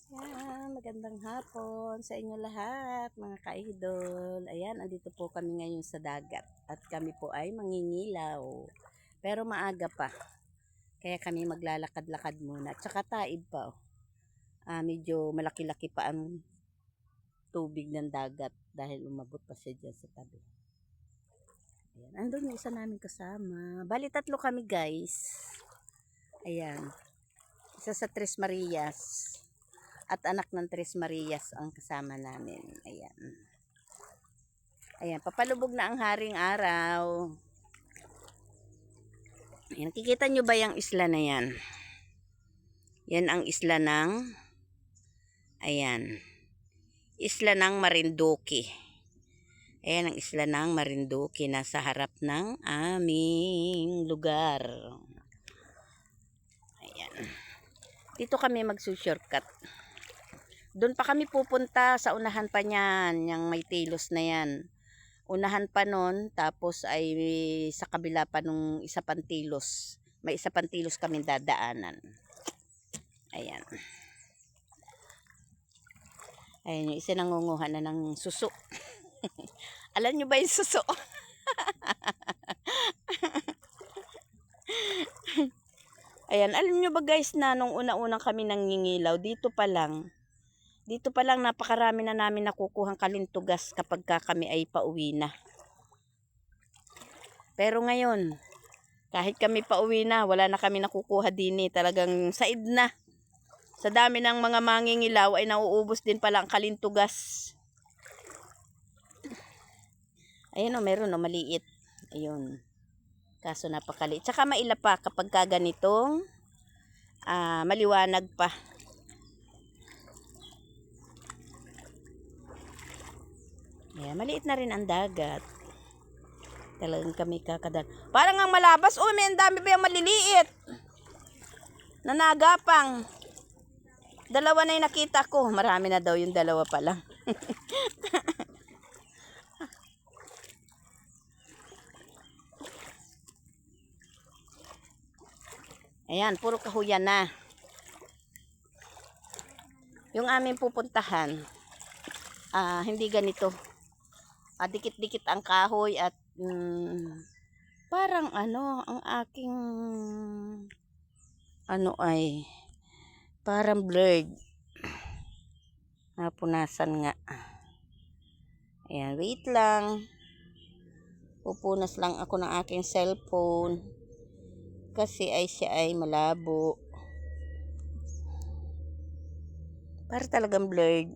Magandang hapon sa inyo lahat, mga ka-idol. Ayan, andito po kami ngayon sa dagat at kami po ay mangingilaw. Pero maaga pa, kaya kami maglalakad-lakad muna. At saka taib pa. Medyo malaki-laki pa ang tubig ng dagat dahil umabot pa siya dyan sa tabi. Ayan, andun yung isa namin kasama. Bali, 3 kami, guys. Ayan, isa sa Tres Marias. At anak ng Tres Marias ang kasama namin. Ayan. Ayan, papalubog na ang haring araw. Ayan, nakikita nyo ba yung isla na yan? Yan ang isla ng, ayan, isla ng Marinduque. Ayan ang isla ng Marinduque, nasa harap ng aming lugar. Ayan. Dito kami magsushortcut. Doon pa kami pupunta sa unahan pa niyan, yung may tilos na yan. Unahan pa nun, tapos ay sa kabila pa nung isa pang tilos. May isa pang tilos kami dadaanan. Ayan. Ayan yung isa nangunguha na ng suso. Alam nyo ba yung suso? Ayan, alam nyo ba guys na nung una-unang kami nangingilaw, dito pa lang napakarami na namin nakukuhang kalintugas kapag kami ay pauwi na. Pero ngayon, kahit kami pauwi na, wala na kami nakukuha din eh. Talagang said na. Sa dami ng mga mangingilaw ay nauubos din pala ang kalintugas. Ayun o, meron o, maliit. Ayun. Kaso napakaliit. Tsaka maila pa kapag ganitong maliwanag pa. Ayan, maliit na rin ang dagat. Talagang kami kakadal. Parang ang malabas. Oh, may dami pa yung maliliit. Nanagapang. 2 na yung nakita ko. Marami na daw yung 2 pa lang. Ayan, puro kahuyan na. Yung aming pupuntahan, hindi ganito. Dikit-dikit ang kahoy at parang ang aking ay parang blurred. Napunasan nga. Ayan, wait lang. Pupunas lang ako ng aking cellphone kasi siya ay malabo. Para talagang blurred.